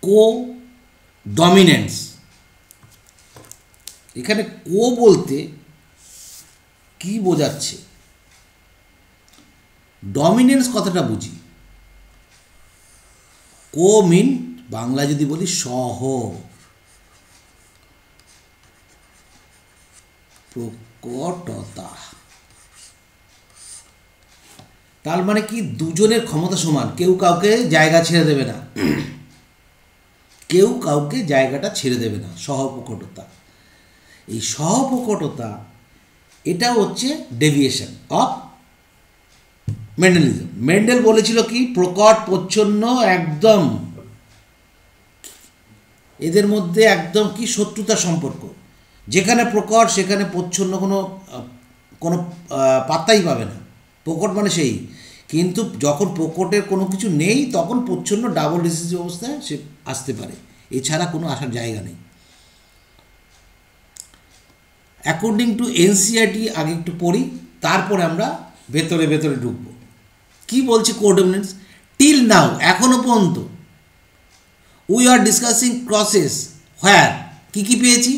কো dominance. এখানে কো বলতে কি বোঝাচ্ছে? ডমিনেন্স কথাটা বুঝি। কো মিন বাংলা যদি বলি সহ, প্রকটতা। তার মানে কি দুজনের ক্ষমতা সমান, কেউ কাউকে জায়গা ছেড়ে দেবে না, কেউ কাউকে জায়গাটা ছেড়ে দেবে না। সহপ্রকটতা, এই সহপ্রকটতা এটা হচ্ছে ডেভিয়েশন অফ মেন্ডেলিজম। মেন্ডেল বলেছিল কি প্রকট প্রচ্ছন্ন একদম, এদের মধ্যে একদম কি শত্রুতার সম্পর্ক। যেখানে প্রকট সেখানে প্রচ্ছন্ন কোনো কোনো পাত্তাই পাবে না। প্রকট মানে সেই, কিন্তু যখন প্রকটের কোনো কিছু নেই তখন প্রচ্ছন্ন ডাবল রিসিসিভ অবস্থায় সে আসতে পারে, এছাড়া কোনো আসার জায়গা নেই। অ্যাকর্ডিং টু এনসিআরটি আগে একটু পড়ি, তারপরে আমরা ভেতরে ভেতরে ঢুকবো। কি বলছে কোডমিনেন্স? টিল নাও, এখনো পর্যন্ত উই আর ডিসকাসিং প্রসেস হোয়ার কী কী পেয়েছি?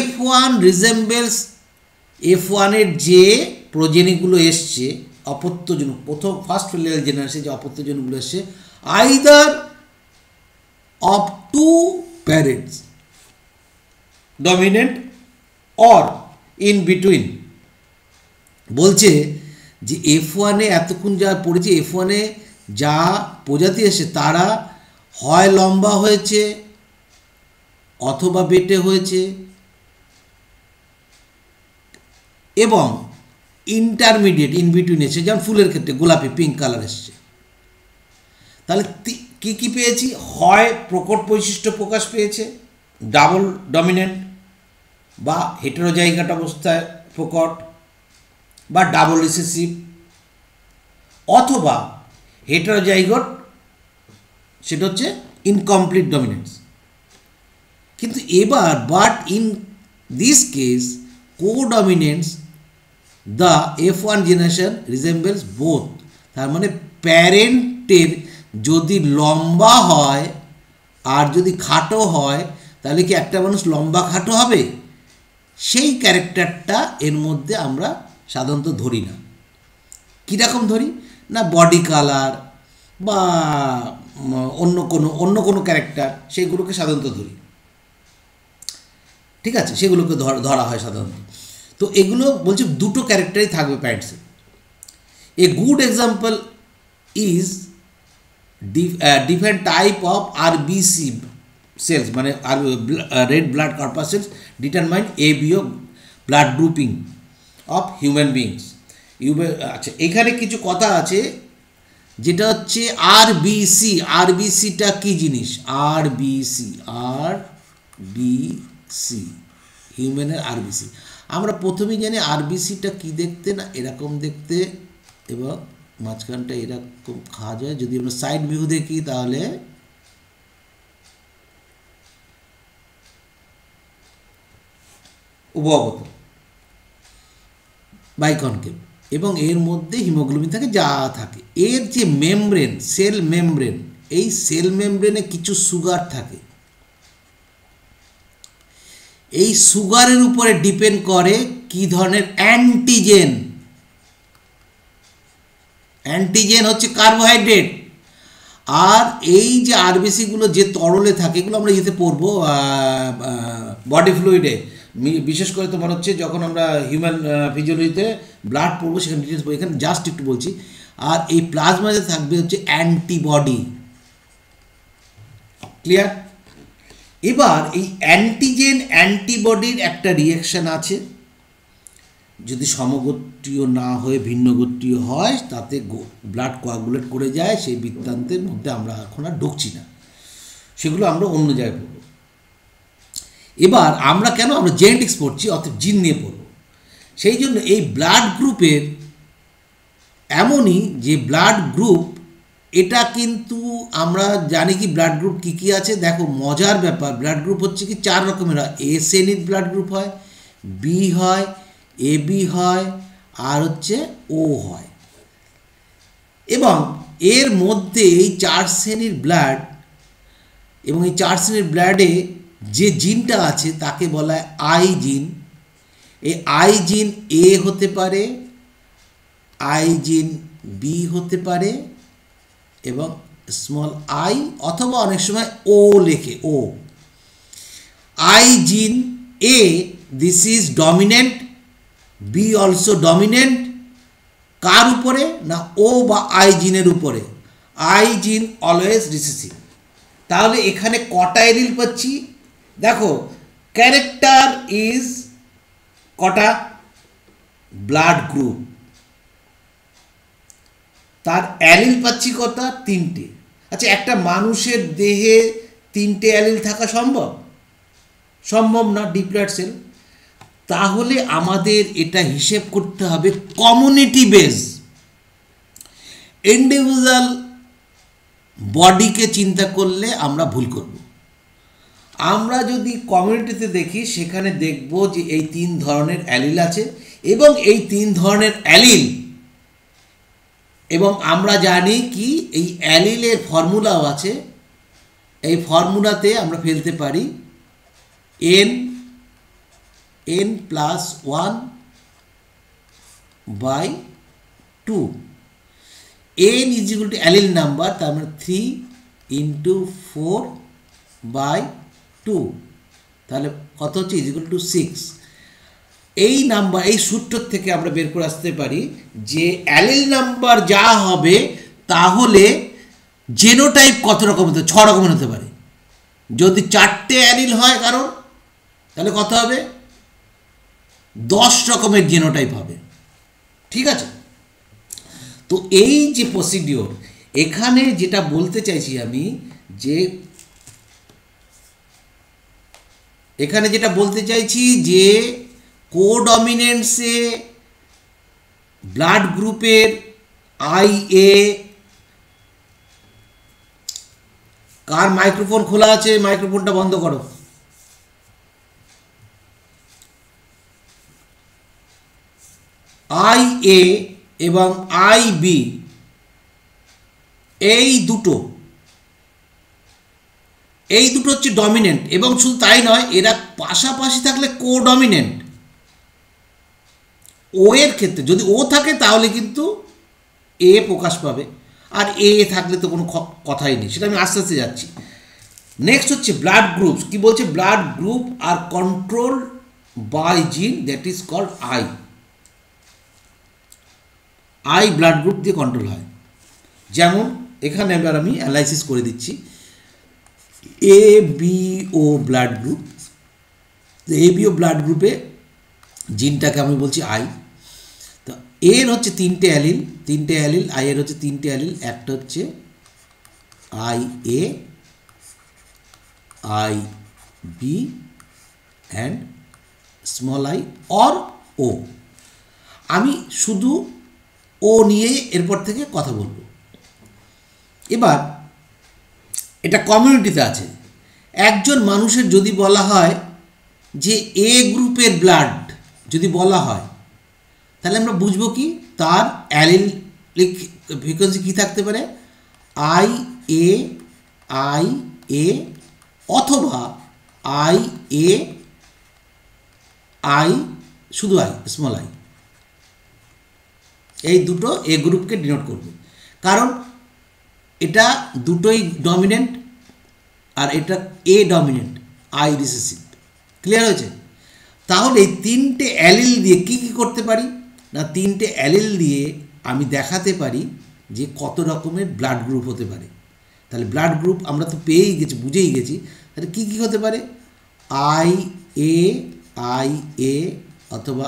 F1 রিজেম্বলস, F1-এর যে প্রোজেনিগুলো এসছে অপত্যজনক, প্রথম ফার্স্ট ফিলিয়াল জেনারেশনে যে অপত্যজনকগুলো এসছে, either of to parents dominant or in between. বলছে যে F1-এ এতক্ষণ যা পড়েছি, F1-এ যা প্রজাতি এসে তারা হয় লম্বা হয়েছে অথবা বেটে হয়েছে এবং ইন্টারমিডিয়েট ইন বিটুইন এসে, যেমন ফুলের ক্ষেত্রে গোলাপি পিঙ্ক কালার এসছে। তাহলে কি কি পেয়েছি? হয় প্রকট বৈশিষ্ট্য প্রকাশ পেয়েছে ডাবল ডমিনেন্ট বা হেটেরোজাইগাট অবস্থায় প্রকট বা ডাবল রিসেসিভ, অথবা হেটেরোজাইগট সেটা হচ্ছে ইনকমপ্লিট ডমিনেন্স। কিন্তু এবার but in this case codominance the F1 generation resembles both. তার মানে প্যারেন্টের যদি লম্বা হয় আর যদি খাটো হয়, তাহলে কি একটা মানুষ লম্বা খাটো হবে? সেই ক্যারেক্টারটা এর মধ্যে আমরা সাধারণত ধরি না। কীরকম ধরি না, বডি কালার বা অন্য কোনো ক্যারেক্টার, সেইগুলোকে সাধারণত ধরি। ঠিক আছে, সেগুলোকে ধরা হয় সাধারণত। তো এগুলো বলছে দুটো ক্যারেক্টারই থাকবে প্যারেন্টসে। A good example is different type of RBC cells, মানে red blood corpuscles determine ABO blood grouping of human beings. আচ্ছা, এখানে কিছু কথা আছে যেটা হচ্ছে আরবিসি। আরবিসিটা কি জিনিস? আরবিসি হিউম্যানের আরবিসি। আমরা প্রথমেই জানি আরবিসিটা কি দেখতে, না এরকম দেখতে এবং মাঝখানটা এরকম খাওয়া যায়। যদি আমরা সাইড ভিউ দেখি তাহলে উভবত বাইকনকেভ, এবং এর মধ্যে হিমোগ্লোবিন থাকে, যা থাকে। এর যে মেমব্রেন, সেল মেমব্রেন, এই সেল মেমব্রেনে কিছু সুগার থাকে। এই সুগারের উপরে ডিপেন্ড করে কি ধরনের অ্যান্টিজেন। অ্যান্টিজেন হচ্ছে কার্বোহাইড্রেট। আর এই যে আরবিসিগুলো যে তরলে থাকে, এগুলো আমরা ইয়েতে পড়বো বডি ফ্লুইডে, বিশেষ করে তোমার হচ্ছে যখন আমরা হিউম্যান ফিজিওলজিতে ব্লাড পড়বো সেখানে ডিটেলস পড়বো, এখানে জাস্ট একটু বলছি। আর এই প্লাজমাতে থাকবে হচ্ছে অ্যান্টিবডি। ক্লিয়ার? এবার এই অ্যান্টিজেন অ্যান্টিবডির একটা রিয়াকশান আছে, যদি সমগোত্রীয় না হয়ে ভিন্ন গোত্রীয় হয় তাতে ব্লাড কোয়াগুলেট করে যায়। সেই বৃত্তান্তের মধ্যে আমরা এখন আর ঢুকছি না, সেগুলো আমরা অন্য জায়গায় পড়ব। এবার আমরা জেনেটিক্স পড়ছি, অর্থাৎ জিন নিয়ে পড়ব। সেই জন্য এই ব্লাড গ্রুপের এমনই যে ব্লাড গ্রুপ, এটা কিন্তু আমরা জানি কি ব্লাড গ্রুপ কী কী আছে। দেখো মজার ব্যাপার, ব্লাড গ্রুপ হচ্ছে কি 4 রকমের হয়। এ শ্রেণীর ব্লাড গ্রুপ হয়, বি হয়, এবি হয়, আর হচ্ছে ও হয়। এবং এর মধ্যে এই 4 শ্রেণীর ব্লাড এবং এই 4 শ্রেণীর ব্লাডে যে জিনটা আছে তাকে বলা হয় আই জিন। এই আই জিন এ হতে পারে, আই জিন বি হতে পারে এবং স্মল আই, অথবা অনেক সময় ও লেখে, O. I gene A, this is dominant, B also dominant. কার উপরে? না ও বা আই জিনের উপরে। আই জিন অলওয়েজ রিসেসিভ। তাহলে এখানে কটা এলিল পাচ্ছি? দেখো, ক্যারেক্টার ইজ কটা? Blood group. তার অ্যালিল পাচ্ছি কটা? 3টে। আচ্ছা, একটা মানুষের দেহে 3টে অ্যালিল থাকা সম্ভব? সম্ভব না, ডিপ্লয়েড সেল। তাহলে আমাদের এটা হিসেব করতে হবে কমিউনিটি বেস। ইন্ডিভিজুয়াল বডিকে চিন্তা করলে আমরা ভুল করব। আমরা যদি কমিউনিটিতে দেখি, সেখানে দেখব যে এই 3 ধরনের অ্যালিল আছে এবং এই 3 ধরনের অ্যালিল, এবং আমরা জানি কি এই অ্যালিলের ফর্মুলাও আছে। এই ফর্মুলাতে আমরা ফেলতে পারি n+1/2। n is equal two allele number, তার মানে 3 × 4/2, তাহলে কত হচ্ছে? Is equal two 6। এই নাম্বার, এই সূত্র থেকে আমরা বের করে আসতে পারি যে অ্যালিল নাম্বার যা হবে, তাহলে জেনোটাইপ কত রকম হতে? 6 রকমের হতে পারে। যদি 4টে অ্যালিল হয় কারণ, তাহলে কত হবে? 10 রকমের জেনোটাইপ হবে। ঠিক আছে? তো এই যে প্রসিডিওর, এখানে যেটা বলতে চাইছি আমি, যে এখানে যেটা বলতে চাইছি যে কোডমিনেন্সে ব্লাড গ্রুপের আই এ, কার মাইক্রোফোন খোলা আছে? মাইক্রোফোনটা বন্ধ করো। আই এ এবং আই বি, এই দুটো হচ্ছে ডমিনেন্ট, এবং শুধু তাই নয়, এরা পাশাপাশি থাকলে কোডমিনেন্ট। ও এর ক্ষেত্রে যদি ও থাকে তাহলে কিন্তু এ প্রকাশ পাবে, আর এ থাকলে তো কোনো কথাই নেই। সেটা আমি আস্তে আস্তে যাচ্ছি। নেক্সট হচ্ছে ব্লাড গ্রুপস। কি বলছে? Blood group are control by gene, that is called I. I blood group দিয়ে কন্ট্রোল হয়। যেমন এখানে এবার আমি অ্যানালাইসিস করে দিচ্ছি। A B O blood group. A B O blood গ্রুপে জিনটাকে আমি বলছি আই। তো এর হচ্ছে 3টে অ্যালিল, আই এর হচ্ছে 3টে অ্যালিল। একটা হচ্ছে I A, I B and small I or O. আমি শুধু ও নিয়ে এরপর থেকে কথা বলবো। এবার এটা কমিউনিটিতে আছে। একজন মানুষের যদি বলা হয় যে এ গ্রুপের ব্লাড যদি বলা হয়, তাহলে আমরা বুঝবো কি তার অ্যালিলিক ফ্রিকোয়েন্সি কী থাকতে পারে? আই এ অথবা আই এ, আই শুধু আই, স্মল আই। এই দুটো এ গ্রুপকে ডিনোট করবে, কারণ এটা দুটোই ডমিনেন্ট আর এটা এ ডমিনেন্ট, আই রিসেসিভ। ক্লিয়ার হয়েছে? তাহলে এই 3টে অ্যালিল দিয়ে কী কী করতে পারি? না, 3টে অ্যালিল দিয়ে আমি দেখাতে পারি যে কত রকমের ব্লাড গ্রুপ হতে পারে। তাহলে ব্লাড গ্রুপ আমরা তো পেয়েই গেছি, বুঝেই গেছি। তাহলে কী কী হতে পারে? আই এ অথবা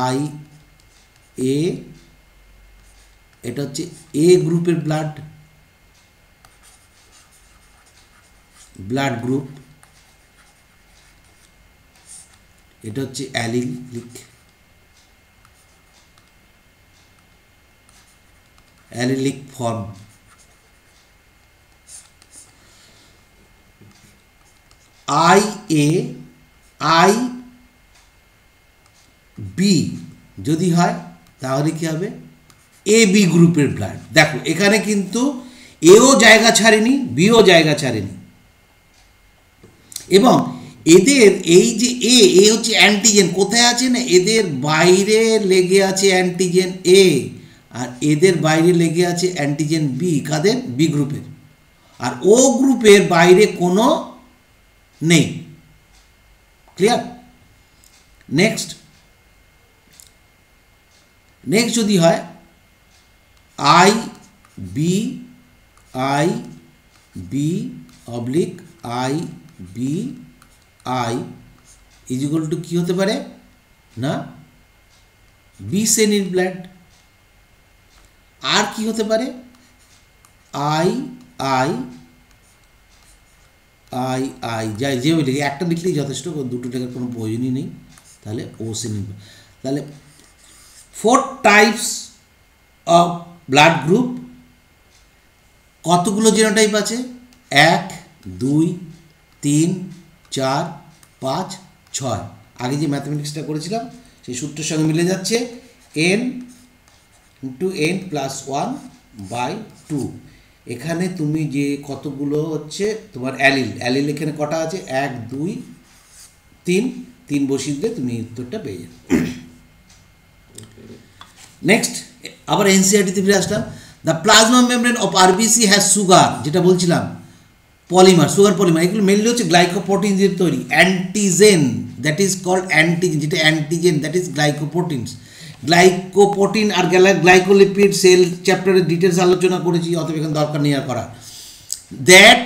আই এ, এটা হচ্ছে এ গ্রুপের ব্লাড গ্রুপ। এটা হচ্ছে allelic form. I A, I B যদি হয় তাহলে কি হবে? এ বি গ্রুপের ব্লাড। দেখো এখানে কিন্তু এও জায়গা ছাড়েনি, বিও জায়গা ছাড়েনি। এবং এদের এই যে এ হচ্ছে অ্যান্টিজেন, কোথায় আছে না এদের বাইরে লেগে আছে অ্যান্টিজেন এ, আর এদের বাইরে লেগে আছে অ্যান্টিজেন বি। কাদের? বি গ্রুপের। আর ও গ্রুপের বাইরে কোনো নেই। ক্লিয়ার? নেক্সট যদি হয় I B oblique I B I is equal to কী হতে পারে না বি শ্রেণীর ব্লাড। আর কি হতে পারে? আই যাই যে লিখে একটা লিখলেই যথেষ্ট, দুটো লেখার কোনো প্রয়োজনই নেই। তাহলে ও শ্রেণীর। তাহলে 4 টাইপস অফ ব্লাড গ্রুপ। কতগুলো জিনোটাইপ আছে? 1 2 3 4 5 6। আগে যে ম্যাথমেটিক্সটা করেছিলাম সেই সূত্রের সঙ্গে মিলে যাচ্ছে। n into n plus 1/2। এখানে তুমি যে কতগুলো হচ্ছে তোমার অ্যালিল এখানে কটা আছে? 1 2 3 বসিয়ে দিলে তুমি উত্তরটা পেয়ে যাবে। নেক্সট আবার এনসিআরটিতে ফিরে আসলাম। The plasma membrane of RBC has sugar, যেটা বলছিলাম পলিমার, সুগার পলিমার। এগুলো মেনলি হচ্ছে গ্লাইকোপ্রোটিন দিয়ে তৈরি। Antigen, that is called antigen, যেটা antigen that is glycoproteins. Glycoprotein আর গ্লাইকোলিপিড সেল চ্যাপ্টারে ডিটেলস আলোচনা করেছি, অতএব এখানে দরকার নেই আর করার। দ্যাট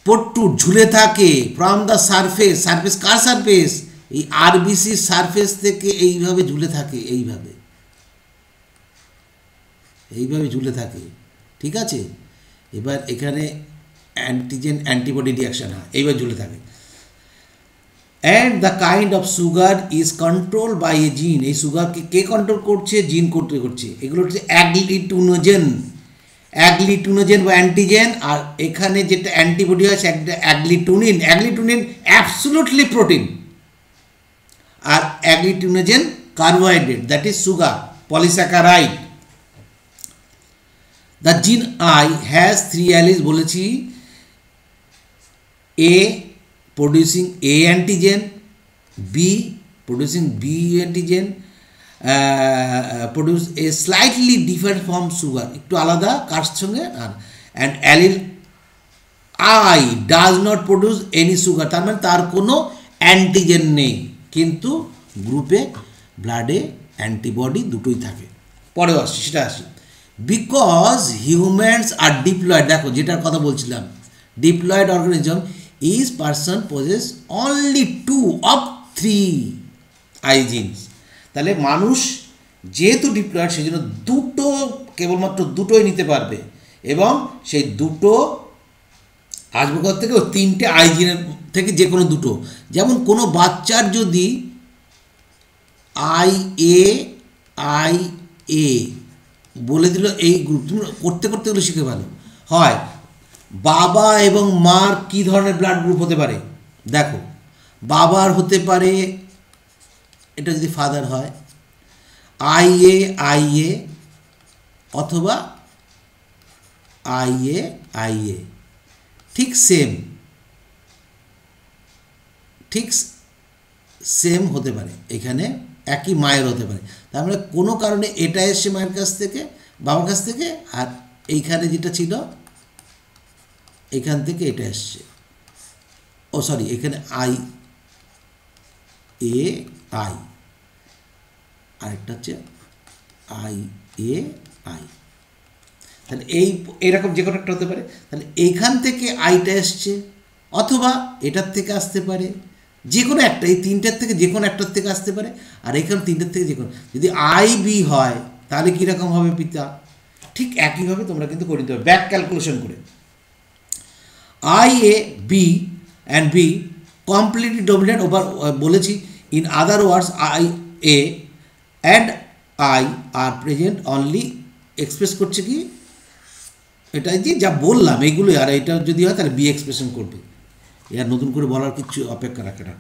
প্রোট্রুড ঝুলে থাকে from the surface. Car surface? এই আরবিসির সারফেস থেকে এইভাবে ঝুলে থাকে, এইভাবে ঝুলে থাকে। ঠিক আছে? এবার এখানে অ্যান্টিজেন অ্যান্টিবডি রিয়াকশন হয়, এইবার ঝুলে থাকে। And the kind of sugar is control by a gene. এই সুগারকে কে কন্ট্রোল করছে? জিন করছে। এগুলো হচ্ছে অ্যাগ্লিটুনোজেন বা অ্যান্টিজেন। আর এখানে যেটা অ্যান্টিবডি হয় সেটা অ্যাগ্লিটুনিন অ্যাবসলুটলি প্রোটিন, আর agglutinogen carbohydrate, that is sugar polysaccharide. The gene I has 3 alleles বলেছি। A producing A antigen, B producing B antigen, produce a slightly different from sugar, একটু আলাদা কার সঙ্গে। and allele I does not produce any sugar, তার মানে তার কোনো antigen নেই, কিন্তু গ্রুপে ব্লাডে অ্যান্টিবডি দুটোই থাকে। পরেও আসছি, সেটা আসি। বিকজ হিউম্যানস আর ডিপ্লয়েড, দেখো যেটার কথা বলছিলাম, diploid organism each person possess only 2 of 3 I genes। তাহলে মানুষ যেহেতু ডিপ্লয়েড সেই জন্য দুটো, কেবলমাত্র দুটোই নিতে পারবে, এবং সেই দুটো আসবে কোথা থেকে? 3টে আই জিনের থেকে যে কোনো দুটো। যেমন কোনো বাচ্চার যদি আই এ বলে দিল এই গ্রুপ, তুমি করতে গেলে শিখে ভালো হয়। বাবা এবং মার কি ধরনের ব্লাড গ্রুপ হতে পারে? দেখো, বাবার হতে পারে, এটা যদি ফাদার হয় আই এ অথবা আই এ, ঠিক সেম হতে পারে। এখানে একই মায়ের হতে পারে। তার মানে কোনো কারণে এটা এসছে মায়ের কাছ থেকে, বাবার কাছ থেকে, আর এইখানে যেটা ছিল এখান থেকে এটা এসছে। এখানে আই আরেকটা হচ্ছে আই। তাহলে এইরকম যে কোনো একটা হতে পারে। তাহলে এইখান থেকে আইটা এসছে, অথবা এটার থেকে আসতে পারে, যে কোনো একটা, এই তিনটার থেকে যে কোনো একটার থেকে আসতে পারে। আর এখানে তিনটার থেকে যে কোনো, যদি আই বি হয় তাহলে কীরকম হবে পিতা? ঠিক একইভাবে তোমরা কিন্তু করে দিতে হবে ব্যাক ক্যালকুলেশন করে। I A B and B completely dominant over বলেছি। in other words I A and I are present only, express করছে কি এটা যে যা বললাম এইগুলোই। আর এটা যদি হয় তাহলে বি এক্সপ্রেশন করবে, এর নতুন করে বলার কিছু অপেক্ষা রাখে না।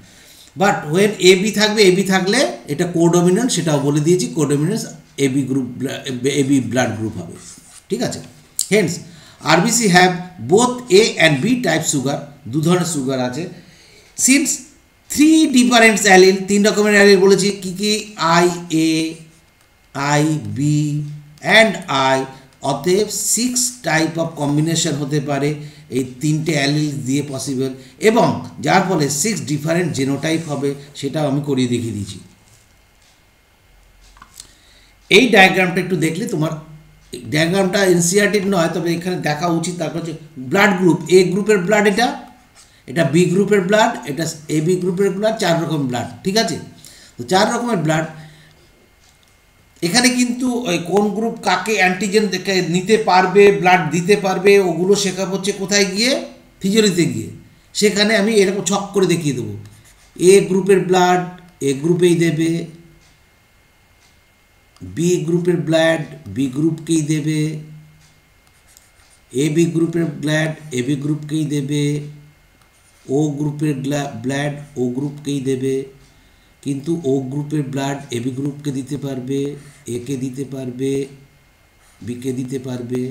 বাট ওয়েন এ বি থাকলে এটা কোডমিনেন্ট, সেটাও বলে দিয়েছি। কোডমিনেন্স এবি ব্লাড গ্রুপ হবে। ঠিক আছে? Hence RBC have both A and B type sugar, দু ধরনের সুগার আছে। সিন্স থ্রি ডিফারেন্ট অ্যালিল, তিন রকমের অ্যালিল বলেছি কী কী, I A, I B and I, অতএব 6 টাইপ অফ কম্বিনেশন হতে পারে এই তিনটে অ্যালিল দিয়ে পসিবল, এবং যার ফলে 6 ডিফারেন্ট জেনোটাইপ হবে, সেটাও আমি করিয়ে দেখিয়ে দিয়েছি। এই ডায়াগ্রামটা একটু দেখলে তোমার, ডায়াগ্রামটা এনসিইআরটির নয়, তবে এখানে দেখা উচিত। তারপর হচ্ছে ব্লাড গ্রুপ, এ গ্রুপের ব্লাড, এটা বি গ্রুপের ব্লাড, এটা এ বি গ্রুপের ব্লাড, 4 রকম ব্লাড, ঠিক আছে। তো 4 রকমের ব্লাড, এখানে কিন্তু ওই কোন গ্রুপ কাকে অ্যান্টিজেন নিতে পারবে, ব্লাড দিতে পারবে, ওগুলো শেখাবো হচ্ছে কোথায় গিয়ে, ফিজিওলজিতে গিয়ে। সেখানে আমি এরকম ছক করে দেখিয়ে দেবো, এ গ্রুপের ব্লাড এ গ্রুপেই দেবে, বি গ্রুপের ব্লাড বি গ্রুপকেই দেবে, এ বি গ্রুপের ব্লাড এ বি গ্রুপকেই দেবে, ও গ্রুপের ব্লাড ও গ্রুপকেই দেবে। কিন্তু ও গ্রুপের ব্লাড এ বি গ্রুপকে দিতে পারবে, একে দিতে পারবে, বিকে দিতে পারবে।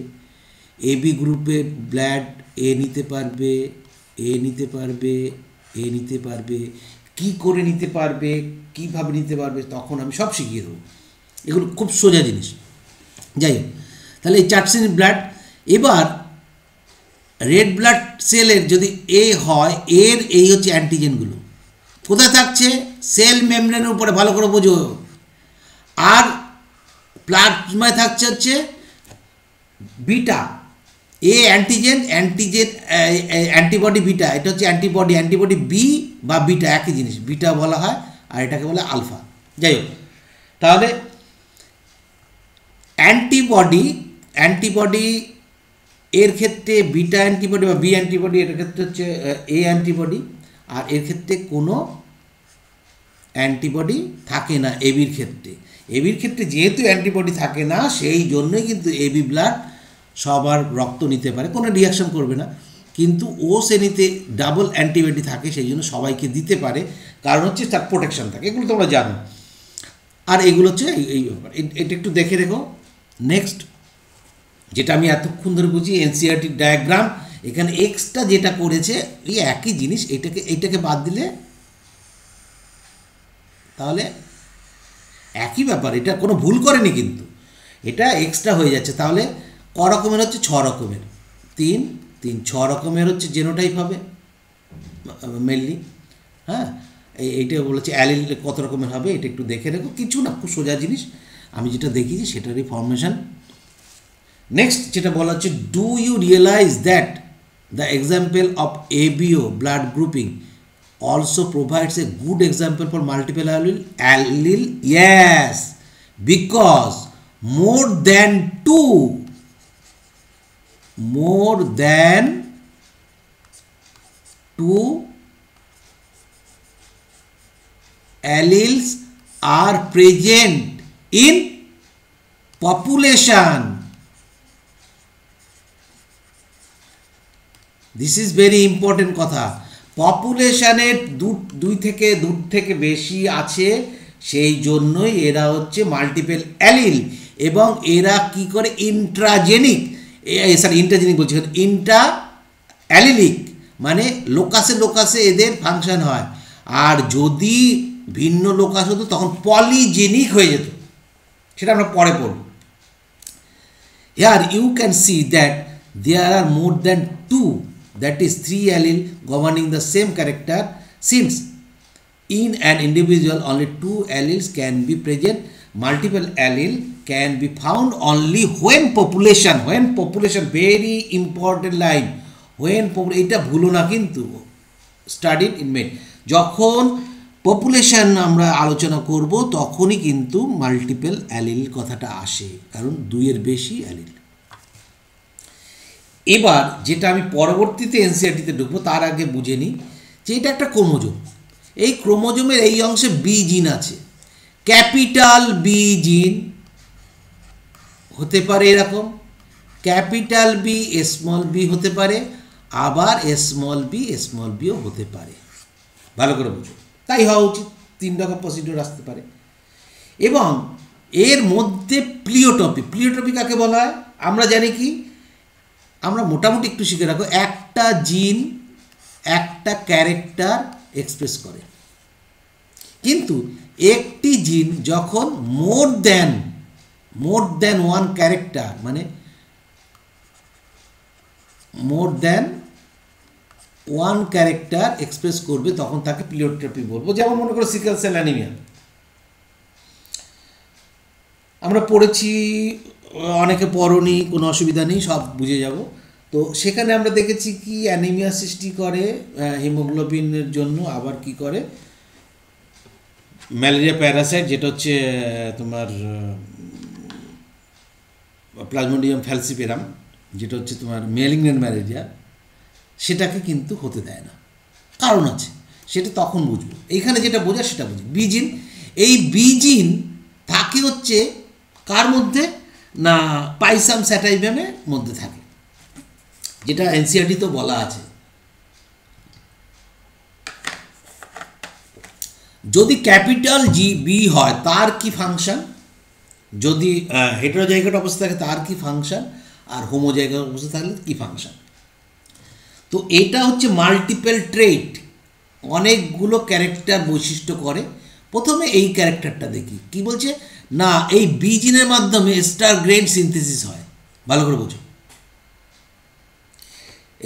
এ বি গ্রুপের ব্লাড এ নিতে পারবে, এ নিতে পারবে, এ নিতে পারবে। কি করে নিতে পারবে, কিভাবে নিতে পারবে, তখন আমি সব শিখিয়ে দেবো। এগুলো খুব সোজা জিনিস। যাই হোক, তাহলে এই 4 শ্রেণীর ব্লাড। এবার রেড ব্লাড সেলের যদি এ হয়, এর এই হচ্ছে অ্যান্টিজেনগুলো কোথায় থাকছে, সেল মেমব্রেনের উপরে, ভালো করে বোঝো। আর প্লাজমায় থাকছে হচ্ছে বিটা, এ অ্যান্টিজেন, অ্যান্টিবডি বিটা, এটা হচ্ছে অ্যান্টিবডি বি বা বিটা একই জিনিস, বিটা বলা হয়, আর এটাকে বলে আলফা। যাই হোক, তাহলে অ্যান্টিবডি এর ক্ষেত্রে বিটা অ্যান্টিবডি বা বি অ্যান্টিবডি, এর ক্ষেত্রে হচ্ছে এ অ্যান্টিবডি, আর এর ক্ষেত্রে কোনো অ্যান্টিবডি থাকে না এবির ক্ষেত্রে। এবির ক্ষেত্রে যেহেতু অ্যান্টিবডি থাকে না, সেই জন্যই কিন্তু এবি ব্লাড সবার রক্ত নিতে পারে, কোনো রিয়াকশন করবে না। কিন্তু ও শ্রেণীতে ডাবল অ্যান্টিবডি থাকে, সেই জন্য সবাইকে দিতে পারে, কারণ হচ্ছে তার প্রোটেকশন থাকে। এগুলো তোমরা জানো। আর এগুলো হচ্ছে এই ব্যাপার, এটা একটু দেখে রেখো। নেক্সট, যেটা আমি এতক্ষণ ধরে বুঝি এনসিইআরটির ডায়াগ্রাম, এখানে এক্সট্রা যেটা করেছে এই একই জিনিস, এইটাকে বাদ দিলে তাহলে একই ব্যাপার, এটা কোনো ভুল করেনি, কিন্তু এটা এক্সট্রা হয়ে যাচ্ছে। তাহলে ক রকমের হচ্ছে, 6 রকমের, 6 রকমের হচ্ছে জেনোটাইপ হবে মেনলি। হ্যাঁ, এইটা বলেছে অ্যালিল কত রকমের হবে, এটা একটু দেখে রেখো, কিছু না, খুব সোজা জিনিস, আমি যেটা দেখিয়েছি সেটারই ফরমেশন। নেক্সট যেটা বলা হচ্ছে, do you realize that the example of ABO blood grouping also provides a good example for multiple allele? Yes, because more than two alleles are present in population. This is very important কথা। পপুলেশনের দু থেকে বেশি আছে, সেই জন্যই এরা হচ্ছে multiple allele, এবং এরা কি করে ইন্ট্রাজেনিক বলছি, ইন্ট্রা অ্যালিলিক, মানে লোকাসে এদের ফাংশন হয়। আর যদি ভিন্ন লোকাস হতো তখন পলিজেনিক হয়ে যেত, সেটা আমরা পরে পড়ব। Here you can see that there are more than 2, that is 3 allele governing the same character, since in an individual only 2 alleles can be present. Multiple allele can be found only when population, very important line, এটা ভুলো না কিন্তু, studied in med, যখন population আমরা আলোচনা করব তখনই কিন্তু মাল্টিপল অ্যালিল কথাটা আসে, কারণ 2 এর বেশি অ্যালিল। এবার যেটা আমি পরবর্তীতে এনসিইআরটিতে ঢুকবো তার আগে বুঝে নিই যে এটা একটা ক্রোমোজোম। এই ক্রোমোজোমের এই অংশে বি জিন আছে, ক্যাপিটাল বি জিন হতে পারে এরকম, ক্যাপিটাল বি স্মল বি হতে পারে, আবার স্মল বিও হতে পারে। ভালো করে বুঝো, তাই হওয়া উচিত, 3 রকম প্রসিডিউর আসতে পারে। এবং এর মধ্যে প্লিওটপি কাকে বলা হয় আমরা জানি কি, আমরা মোটামুটি একটু শিখে রাখো, একটা জিন একটা ক্যারেক্টার এক্সপ্রেস করে, কিন্তু একটি জিন যখন মোর দ্যান ওয়ান ক্যারেক্টার, মানে মোর দ্যান ওয়ান ক্যারেক্টার এক্সপ্রেস করবে, তখন তাকে প্লিওট্রপি বলবো। যেমন মনে করো সিকেল সেল অ্যানিমিয়া, আমরা পড়েছি, অনেকে পড়নি, কোনো অসুবিধা নেই, সব বুঝে যাব। তো সেখানে আমরা দেখেছি কি অ্যানিমিয়া সৃষ্টি করে হিমোগ্লোবিনের জন্য, আবার কি করে ম্যালেরিয়া প্যারাসাইট, যেটা হচ্ছে তোমার প্লাজমোডিয়াম ফ্যালসিপেরাম, যেটা হচ্ছে তোমার ম্যালিগন্যান্ট ম্যালেরিয়া, সেটাকে কিন্তু হতে দেয় না। কারণ আছে, সেটা তখন বুঝবো। এইখানে যেটা বোঝা সেটা বুঝি। বিজিন, এই বিজিন থাকে হচ্ছে কার মধ্যে না, পাইসাম স্যাটাইভামের মধ্যে থাকে, যেটা এনসিআরটি তো বলা আছে। যদি ক্যাপিটাল জি বি হয় তার কি ফাংশন, যদি হেটেরোজাইগোট অবস্থা থাকে তার কি ফাংশন, আর হোমোজাইগোট অবস্থা থাকলে কি ফাংশন। তো এটা হচ্ছে মাল্টিপল ট্রেট, অনেকগুলো ক্যারেক্টার বৈশিষ্ট্য করে। প্রথমে এই ক্যারেক্টারটা দেখি কি বলছে না, এই বি জিনের মাধ্যমে স্টার গ্রেন সিনথেসিস হয়। ভালো করে বোঝো,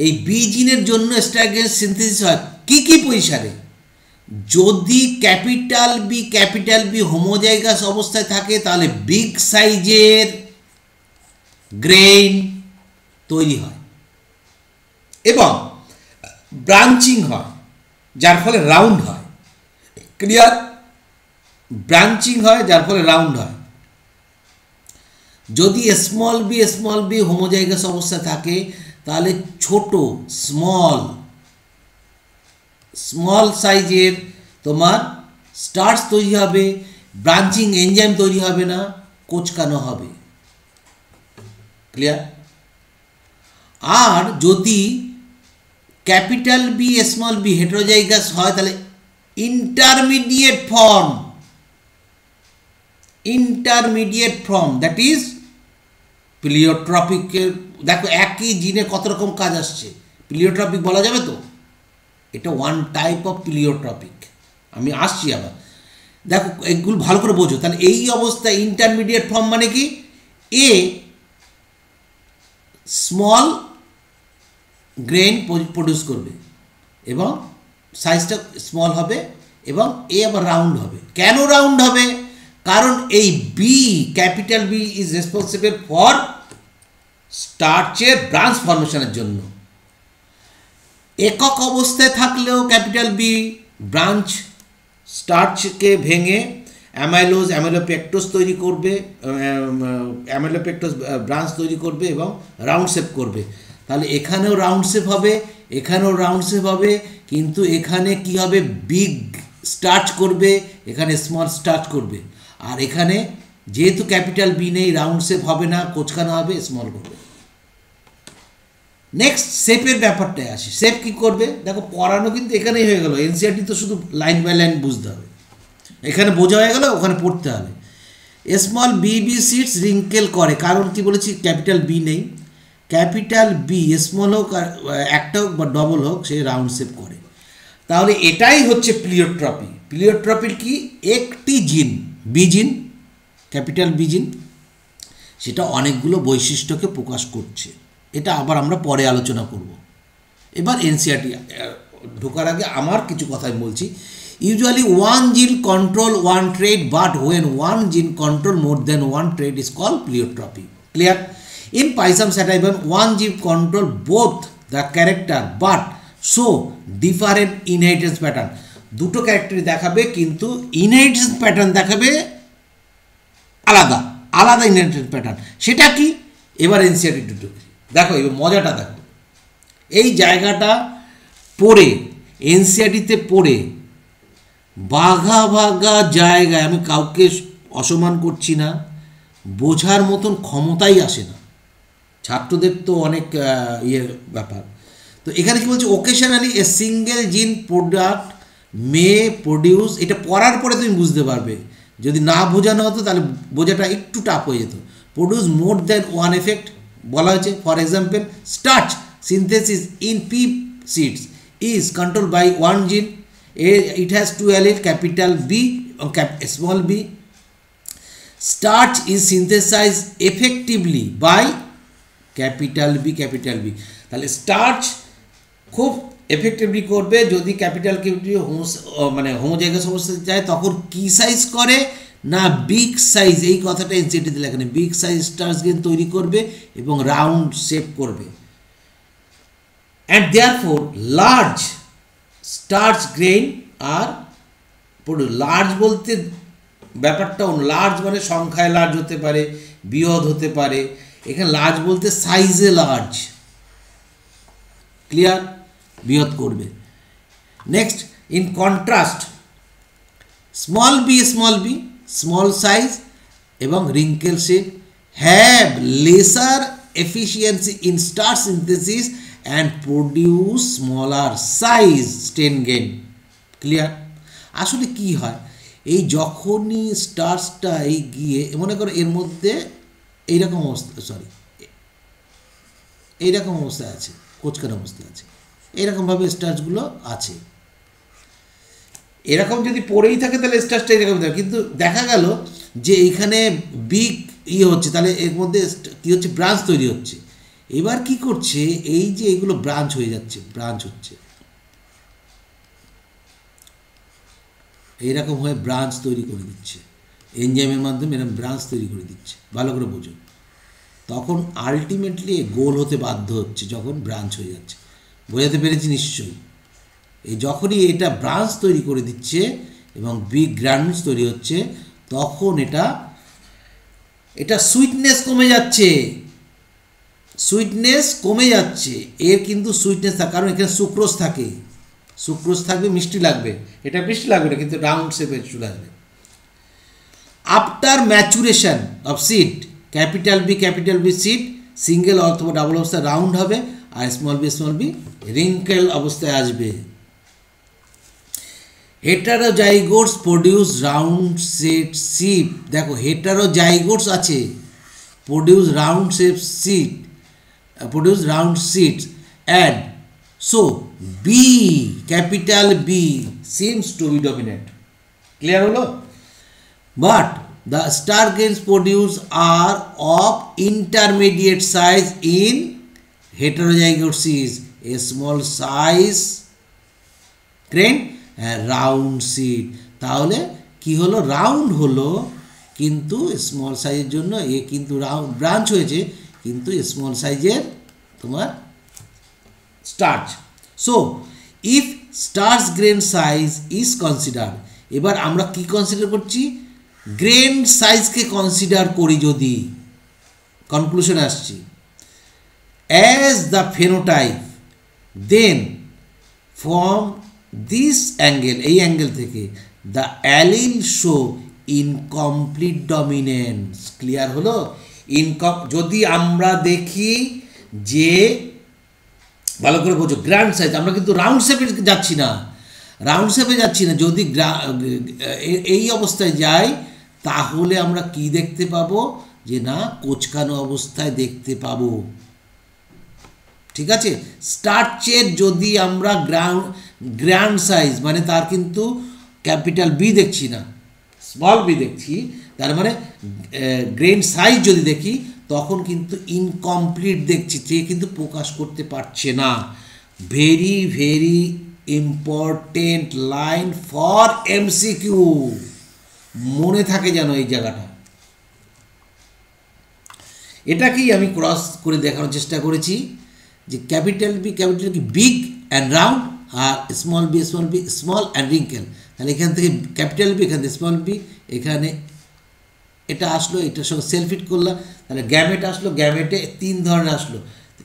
এই বি জিনের জন্য স্টার গ্রেন সিনথেসিস হয় কি কি পজিশনে, যদি ক্যাপিটাল বি হোমোজাইগাস অবস্থায় থাকে তাহলে বিগ সাইজের গ্রেইন তৈরি হয় এবং ব্রাঞ্চিং হয়, যার ফলে রাউন্ড হয়। ক্লিয়ার? ব্রাঞ্চিং হয় যার ফলে রাউন্ড হয়। যদি স্মল বি হোমোজাইগাস অবস্থায় থাকে তাহলে ছোট স্মল সাইজের তোমার স্টার্চ তৈরি হবে, ব্রাঞ্চিং এনজাইম তৈরি হবে না, কোঁচকানো হবে। ক্লিয়ার? আর যদি capital B small B heterozygous হয় তাহলে ইন্টারমিডিয়েট ফর্ম দ্যাট ইজ প্লিওট্রপিকের। দেখো একই জিনে কত রকম কাজ আসছে, প্লিওট্রপিক বলা যাবে তো, এটা ওয়ান টাইপ অফ প্লিওট্রপিক। আমি আসছি আবার, দেখো এগুলো ভালো করে বোঝো। তাহলে এই অবস্থায় ইন্টারমিডিয়েট ফর্ম মানে কি, এ স্মল গ্রেন প্রডিউস করবে এবং সাইজটা স্মল হবে এবং এ আবার রাউন্ড হবে। কেন রাউন্ড হবে? কারণ এই B, capital B is responsible for স্টার্চের ব্রাঞ্চ ফর্মেশনের জন্য। একক অবস্থায় থাকলেও ক্যাপিটাল বি ব্রাঞ্চ স্টার্চকে ভেঙে অ্যামাইলোপেকটোস তৈরি করবে, অ্যামাইলোপেকটোস ব্রাঞ্চ তৈরি করবে এবং রাউন্ড শেপ করবে। তাহলে এখানেও রাউন্ড শেপ হবে, এখানেও রাউন্ড শেপ হবে, কিন্তু এখানে কি হবে, বিগ স্টার্চ করবে, এখানে স্মল স্টার্চ করবে। আর এখানে যেহেতু ক্যাপিটাল বি নেই, রাউন্ড শেপ হবে না, কোঁচকানো হবে, স্মল করবে। নেক্সট শেপের ব্যাপারটায় আসি। শেপ কী করবে? দেখো পড়ানো কিন্তু এখানেই হয়ে গেল, এনসিআরটি তো শুধু লাইন বাই লাইন বুঝতে হবে, এখানে বোঝা হয়ে গেল, ওখানে পড়তে হবে। স্মল বি সিটস রিঙ্কেল করে, কারণ কি বলেছি, ক্যাপিটাল বি নেই। ক্যাপিটাল বি স্মল হোক আর একটা হোক বা ডবল হোক, সে রাউন্ড শেপ করে। তাহলে এটাই হচ্ছে প্লিওট্রপি। প্লিওট্রপির কি, একটি জিন, বিজিন, ক্যাপিটাল বিজিন, সেটা অনেকগুলো বৈশিষ্ট্যকে প্রকাশ করছে। এটা আবার আমরা পরে আলোচনা করব। এবার এনসিআরটি ঢোকার আগে আমার কিছু কথা আমি বলছি। Usually one gene control one trait, but when one gene control more than one trait is called pleiotropy. Clear? In Pisum sativum, one gene control both the character but show different inheritance pattern. দুটো ক্যারেক্টারই দেখাবে কিন্তু inheritance pattern দেখাবে আলাদা inheritance pattern. সেটা কি? এবার NCERT দুটো দেখো, এবার মজাটা দেখো। এই জায়গাটা পড়ে, এনসিআরটিতে পড়ে বাঘা জায়গায়, আমি কাউকে অসম্মান করছি না, বোঝার মতন ক্ষমতাই আসে না। ছাত্রদের তো অনেক ব্যাপার। তো এখানে কি বলছে, ওকেশনালি এ সিঙ্গেল জিন প্রোডাক্ট মে প্রডিউস, এটা পড়ার পরে তুমি বুঝতে পারবে, যদি না বোঝানো হতো তাহলে বোঝাটা একটু টাফ হয়ে যেত। Produce more than one effect, বলা হয়েছে for example starch synthesis in pea seeds is control by one gene, it has two allele capital B এবং small B. Starch is synthesized effectively by capital B capital B, তাহলে starch খুব effectively করবে যদি capital cutie মানে homozygous অবস্থায় যায়, তখন কি সাইজ করে না বিগ সাইজ, এই কথাটা এনসিটি দিলে এখানে বিগ সাইজ স্টার্চ গ্রেন তৈরি করবে এবং রাউন্ড শেপ করবে। And therefore large starch grain আর লার্জ বলতে ব্যাপারটা লার্জ মানে সংখ্যায় লার্জ হতে পারে, বৃহৎ হতে পারে, এখানে লার্জ বলতে সাইজে লার্জ, ক্লিয়ার, বৃহৎ করবে। Next in contrast small B small size এবং wrinkle shape have lesser efficiency in starch synthesis and produce smaller size starch grain, clear. আসলে কি হয়, এই যখনই স্টার্চটা এই গিয়ে মনে করো এর মধ্যে এইরকম অবস্থা, এইরকম অবস্থায় আছে, কোচকার অবস্থায় আছে, এইরকমভাবে স্টার্চগুলো আছে, এরকম যদি পড়েই থাকে তাহলে স্টার্চটা এরকম থাকে, কিন্তু দেখা গেল যে এইখানে বিগ হচ্ছে, তাহলে এর মধ্যে কী হচ্ছে, ব্রাঞ্চ তৈরি হচ্ছে। এবার কি করছে, এই যে এইগুলো ব্রাঞ্চ হয়ে যাচ্ছে, ব্রাঞ্চ হচ্ছে, এইরকম হয়ে ব্রাঞ্চ তৈরি করে দিচ্ছে, এনজাইমের মাধ্যমে এরকম ব্রাঞ্চ তৈরি করে দিচ্ছে, ভালো করে বোঝো। তখন আলটিমেটলি গোল হতে বাধ্য হচ্ছে যখন ব্রাঞ্চ হয়ে যাচ্ছে, বোঝাতে পেরেছি নিশ্চয়ই। এই যখনই এটা ব্রাঞ্চ তৈরি করে দিচ্ছে এবং বিগ গ্রানুলস তৈরি হচ্ছে, তখন এটা সুইটনেস কমে যাচ্ছে, সুইটনেস কমে যাচ্ছে, এর কিন্তু সুইটনেস থাকে, কারণ এখানে সুক্রোজ থাকে, সুক্রোজ থাকবে, মিষ্টি লাগবে, এটা মিষ্টি লাগবে না, কিন্তু রাউন্ড শেপে চলে আসবে। After maturation of seed capital B seed single অথবা ডাবল অবস্থায় রাউন্ড হবে, আর স্মল বি রিঙ্কেল অবস্থায় আসবে। Heterozygotes produce round shape seed, দেখো হেটারোজাইগোটস আছে, produce round shape seed, produce round seeds and so B capital B seems to be dominant, clear holo, but the star grains produced are of intermediate size in heterozygotes, a small size grain and round seed, তাহলে কি হলো, round হলো কিন্তু small সাইজের জন্য এ কিন্তু round branch হয়েছে, কিন্তু স্মল সাইজের তোমার starch. So if starch grain size is considered, এবার আমরা কি কনসিডার করছি, গ্রেন সাইজকে কনসিডার করি, যদি কনক্লুশন আসছি as the phenotype, then from this angle, এই অ্যাঙ্গেল থেকে the allele show incomplete dominance, clear হলো। যদি আমরা দেখি যে, ভালো করে বোঝো, গ্র্যান্ড সাইজ, আমরা কিন্তু রাউন্ড শেপে যাচ্ছি না, যদি এই অবস্থায় যাই তাহলে আমরা কি দেখতে পাবো, যে না কোচকানো অবস্থায় দেখতে পাবো, ঠিক আছে। স্টার্চের যদি আমরা গ্র্যান্ড সাইজ মানে তার কিন্তু ক্যাপিটাল বি দেখছি না, স্মল বি দেখছি, তার মানে গ্রেন সাইজ যদি দেখি তখন কিন্তু ইনকমপ্লিট দেখছি, সে কিন্তু প্রকাশ করতে পারছে না। Very very important line for MCQ, মনে থাকে যেন এই জায়গাটা। এটাকেই আমি ক্রস করে দেখানোর চেষ্টা করেছি যে capital B big and round, আর small B small and wrinkle. তাহলে এখান থেকে ক্যাপিটাল বি, এখান থেকে স্মল বি, এখানে এটা আসলো, এটার সঙ্গে সেলফিট করলাম, তাহলে গ্যামেট আসলো, গ্যামেটে তিন ধরনের আসলো,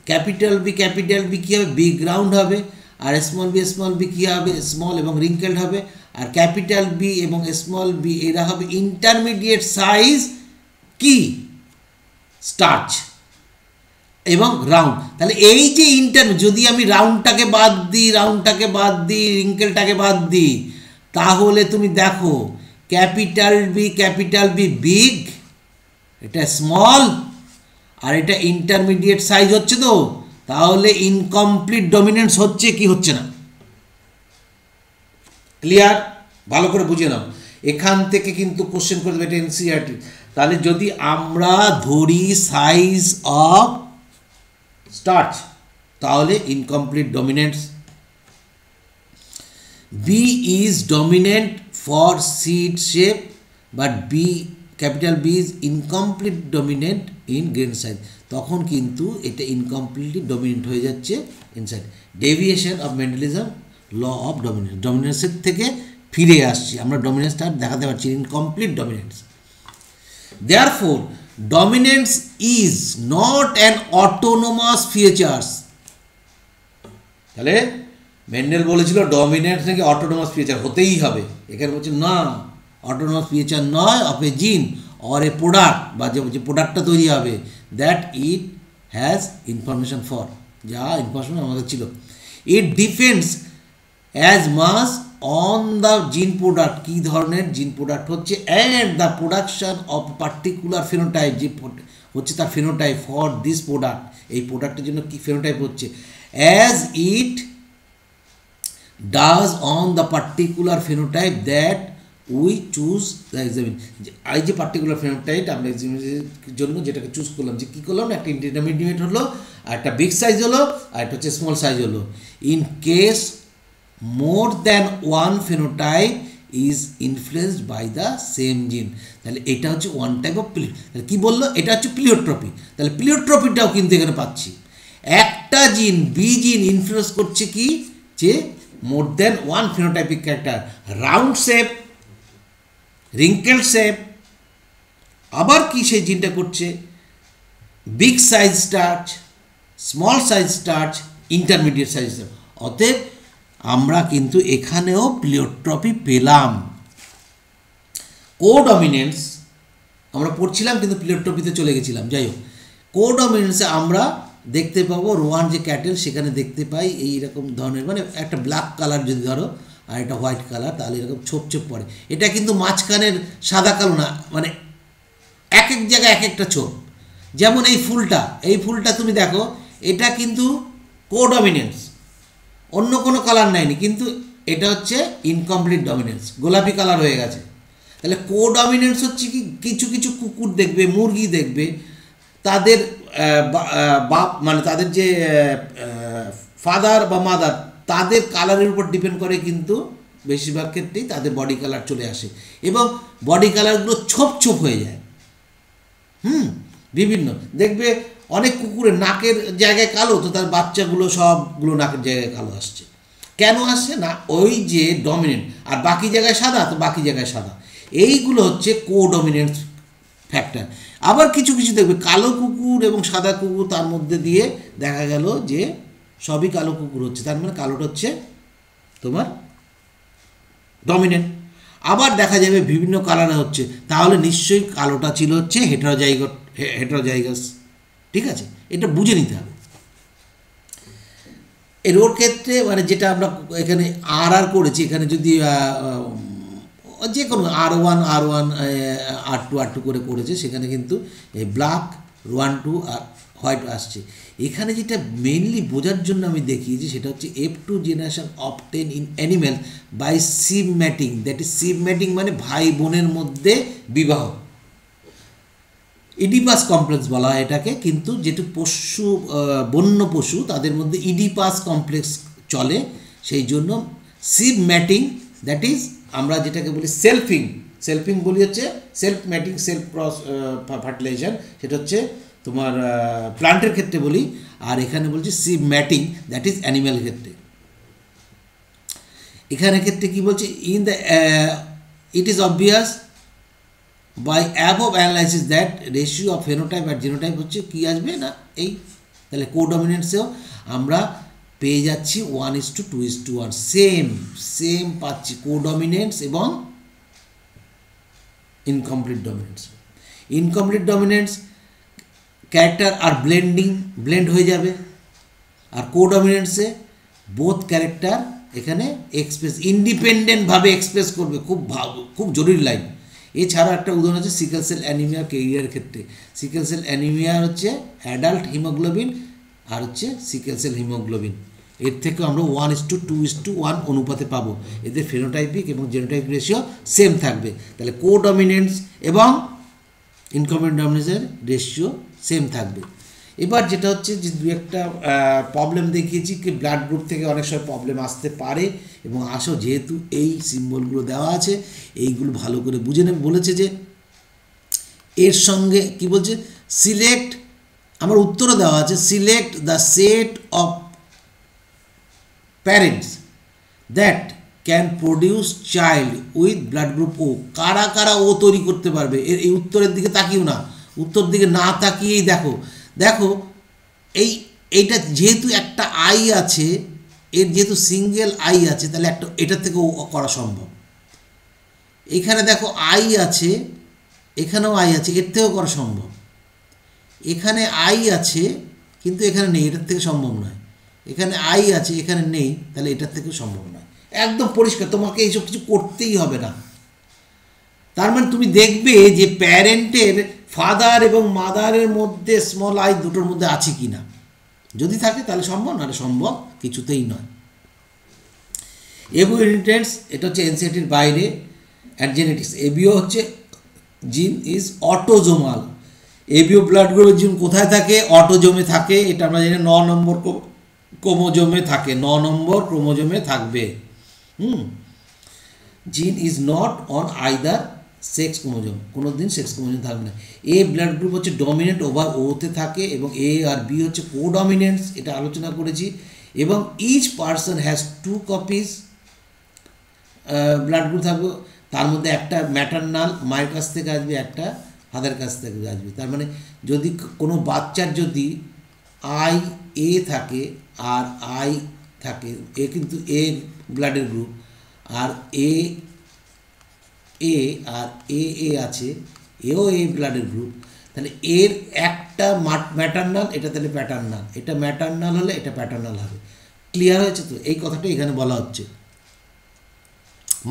ক্যাপিটাল বি কী হবে, বিগ রাউন্ড হবে, আর স্মল বি কী হবে, স্মল এবং রিঙ্কেলড হবে, আর ক্যাপিটাল বি এবং স্মল বি এরা হবে ইন্টারমিডিয়েট সাইজ কি স্টার্চ এবং রাউন্ড। তাহলে এই যে যদি আমি রাউন্ডটাকে বাদ দিই, রিঙ্কেলটাকে বাদ দিই, তাহলে তুমি দেখো ক্যাপিটাল বি বিগ, এটা স্মল, আর এটা ইন্টারমিডিয়েট সাইজ হচ্ছে, তো তাহলে ইনকমপ্লিট ডমিনেন্স হচ্ছে কি হচ্ছে না? ক্লিয়ার? ভালো করে বুঝে নাও, এখান থেকে কিন্তু কোশ্চেন করে দেবে, এটা এনসিইআরটি। তাহলে যদি আমরা ধরি সাইজ অফ স্টার্চ, তাহলে incomplete dominance. B is dominant for seed shape, but B capital B is incomplete dominant in grain size, তখন কিন্তু এটা ইনকমপ্লিটলি ডমিনেন্ট হয়ে যাচ্ছে inside. Deviation of Mendelism law of dominance, ডমিনেন্সের থেকে ফিরে আসছি আমরা, ডমিনেন্সটা দেখাতে পারছি, incomplete dominance. Therefore dominance is not an autonomous features. তাহলে মেন্ডেল বলেছিল ডমিনেন্স নাকি অটোনোমাস ফিচার হতেই হবে, এখানে বলছে না, অটোনোমাস ফিচার নয়, অফ এ জিন অর এ প্রোডাক্ট, বা যে প্রোডাক্টটা তৈরি হবে, that it has information for, যা ইনফরমেশন আমাদের ছিল। It depends as much on the জিন প্রোডাক্ট, কী ধরনের জিন প্রোডাক্ট হচ্ছে, and the production of particular phenotype, যে হচ্ছে তার ফেনোটাইপ ফর দিস প্রোডাক্ট, এই প্রোডাক্টের জন্য কী ফেনোটাইপ হচ্ছে, as it does on the particular phenotype that we choose the examine. এই যে পার্টিকুলার ফেনোটাইপ আমরা এক্সামিনের জন্য যেটাকে চুজ করলাম, যে কী করলাম, একটা ইন্টারমিডিয়েট হলো, আর একটা বিগ সাইজ হলো, আর একটা হচ্ছে স্মল সাইজ হলো। In case more than one phenotype is influenced by the same gene, তাহলে এটা হচ্ছে ওয়ান টাইপ অফ তাহলে কী বললো, এটা হচ্ছে প্লিওট্রপি। তাহলে প্লিওট্রপিটাও কিন্তু এখানে পাচ্ছি, একটা জিন বি জিন ইনফ্লুয়েন্স করছে কি, যে মোর than one phenotypic character, round shape, wrinkle shape, আবার কি সেই জিনটা করছে, big size starch, small size starch, intermediate size starch. অতএব আমরা কিন্তু এখানেও প্লিওট্রপি পেলাম। কোডমিনেন্স আমরা পড়ছিলাম কিন্তু প্লিওট্রপিতে চলে গেছিলাম, যাই হোক। কোডমিনেন্সে আমরা দেখতে পাবো রোয়ান যে ক্যাটেল, সেখানে দেখতে পাই এইরকম ধরনের, মানে একটা ব্ল্যাক কালার যদি ধরো আর একটা হোয়াইট কালার, তাহলে এরকম ছোপ ছোপ পড়ে। এটা কিন্তু মাঝখানের সাদা কালো না, মানে এক এক জায়গায় এক একটা ছোপ। যেমন এই ফুলটা তুমি দেখো, এটা কিন্তু কোডমিনেন্স, অন্য কোনো কালার নেয়নি, কিন্তু এটা হচ্ছে ইনকমপ্লিট ডমিনেন্স, গোলাপি কালার হয়ে গেছে। তাহলে কোডমিনেন্স হচ্ছে কি, কিছু কিছু কুকুর দেখবে, মুরগি দেখবে, তাদের বাপ মানে তাদের যে ফাদার বা মাদার, তাদের কালারের উপর ডিপেন্ড করে, কিন্তু বেশিরভাগ ক্ষেত্রেই তাদের বডি কালার চলে আসে, এবং বডি কালারগুলো ছোপ ছোপ হয়ে যায়। বিভিন্ন দেখবে অনেক কুকুরের নাকের জায়গায় কালো, তো তার বাচ্চাগুলো সবগুলো নাকের জায়গায় কালো আসছে। কেন আসছে না, ওই যে ডমিনেন্ট, আর বাকি জায়গায় সাদা, তো বাকি জায়গায় সাদা, এইগুলো হচ্ছে কোডমিনেন্স ফ্যাক্টর। আবার কিছু কিছু দেখবে কালো কুকুর এবং সাদা কুকুর, তার মধ্যে দিয়ে দেখা গেল যে সবই কালো কুকুর হচ্ছে, তার মানে কালোটা হচ্ছে তোমার ডমিনেন্ট। আবার দেখা যাবে বিভিন্ন কালারে হচ্ছে, তাহলে নিশ্চয়ই কালোটা ছিল হচ্ছে হেটারোজাইগাস। ঠিক আছে, এটা বুঝে নিতে হবে। এর ওর ক্ষেত্রে মানে যেটা আমরা এখানে আর করেছি, এখানে যদি যে কোনো R1 R2 করে করেছে, সেখানে কিন্তু এই ব্ল্যাক R1 আর হোয়াইট আসছে। এখানে যেটা মেনলি বোঝার জন্য আমি দেখিয়েছি, সেটা হচ্ছে F2 generation obtain in animal by sib mating, that is sib mating মানে ভাই বোনের মধ্যে বিবাহ, ইডিপাস কমপ্লেক্স বলা হয় এটাকে। কিন্তু যেটা বন্য পশু, তাদের মধ্যে ইডিপাস কমপ্লেক্স চলে, সেই জন্য সিভ ম্যাটিং, দ্যাট ইজ আমরা যেটাকে বলি সেলফিং বলি হচ্ছে self mating, self cross fertilization, সেটা হচ্ছে তোমার প্লান্টের ক্ষেত্রে বলি, আর এখানে বলছি sib mating, that is animal ক্ষেত্রে। এখানে ক্ষেত্রে কি বলছে, in the it is obvious by above analysis that ratio of phenotype আর জিনোটাইপ হচ্ছে কী আসবে না এই। তাহলে কোডমিনেন্সেও আমরা পেয়ে যাচ্ছি 1:2:1, সেম পাচ্ছি কোডমিনেন্স এবং ইনকমপ্লিট ডমিনেন্স। ক্যারেক্টার আর ব্লেন্ড হয়ে যাবে, আর কোডমিনেন্সে বোথ ক্যারেক্টার এখানে ইন্ডিপেন্ডেন্টভাবে এক্সপ্রেস করবে, খুব জরুরি লাইন, এছাড়া একটা উদাহরণ হচ্ছে সিকেল সেল অ্যানিমিয়া কেরিয়ার ক্ষেত্রে। সিকেল সেল অ্যানিমিয়া হচ্ছে অ্যাডাল্ট হিমোগ্লোবিন আর হচ্ছে সিকেল সেল হিমোগ্লোবিন, এর থেকে আমরা 1:2:1 অনুপাতে পাবো। এদের ফেনোটাইপিক এবং জেনোটাইপিক রেশিও সেম থাকবে। তাহলে কোডমিনেন্স এবং ইনকম্প্লিট ডমিনেন্সের রেশিও সেম থাকবে। এবার যেটা হচ্ছে যে দু একটা প্রবলেম দেখিয়েছি কি ব্লাড গ্রুপ থেকে অনেক সময় প্রবলেম আসতে পারে এবং আসো, যেহেতু এই সিম্বলগুলো দেওয়া আছে এইগুলো ভালো করে বুঝে নেবে। বলেছে যে এর সঙ্গে কি বলছে, সিলেক্ট, আমার উত্তরও দেওয়া আছে, select the set of parents that can produce child with blood group O. কারা কারা ও তৈরি করতে পারবে, এই উত্তরের দিকে তাকিও না, উত্তর দিকে না তাকিয়েই দেখো। দেখো এইটা যেহেতু একটা আই আছে, এর যেহেতু সিঙ্গেল আই আছে, তাহলে একটা এটার থেকেও করা সম্ভব। এখানে দেখো আই আছে, এখানেও আই আছে, এর থেকেও করা সম্ভব। এখানে আই আছে কিন্তু এখানে নেই, এটার থেকে সম্ভব নয়। এখানে আই আছে, এখানে নেই, তাহলে এটার থেকেও সম্ভব নয়। একদম পরিষ্কার, তোমাকে এইসব কিছু করতেই হবে না। তার মানে তুমি দেখবে যে প্যারেন্টের ফাদার এবং মাদারের মধ্যে স্মল আই দুটোর মধ্যে আছে কি না। যদি থাকে তাহলে সম্ভব, নাহলে সম্ভব কিছুতেই নয়। এবিও ইনহেরিটেন্স, এটা হচ্ছে এনসিইআরটির বাইরে। অ্যান্ড জেনেটিক্স, এবিও হচ্ছে জিন ইজ অটোজোমাল। এবিও ব্লাড গ্রুপের জিন কোথায় থাকে? অটোজোমে থাকে। এটা আমরা জানি 9 নম্বর ক্রোমোজোমে থাকে, 9 নম্বর ক্রোমোজোমে থাকবে। জিন is not on either sex chromosome, কোনো দিন সেক্স ক্রোমোজোম থাকবে না। এ ব্লাড গ্রুপ হচ্ছে ডমিনেন্ট ওভার ওতে থাকে এবং এ আর বি হচ্ছে কোডমিনেন্টস, এটা আলোচনা করেছি। এবং each person has 2 copies blood group থাকবে, তার মধ্যে একটা ম্যাটারনাল মায়ের কাছ থেকে আসবে, একটা ফাদার কাছ থেকে আসবে। তার মানে যদি কোনো বাচ্চার যদি আই এ থাকে আর আই থাকে, এ কিন্তু এ ব্লাডের গ্রুপ, আর এ এ আর এ আছে, এও এ ব্লাডের গ্রুপ, তাহলে এর একটা ম্যাটারনাল, এটা তাহলে প্যাটার্নাল, এটা ম্যাটারনাল হলে এটা প্যাটার্নাল হবে। ক্লিয়ার হয়েছে তো? এই কথাটা এখানে বলা হচ্ছে।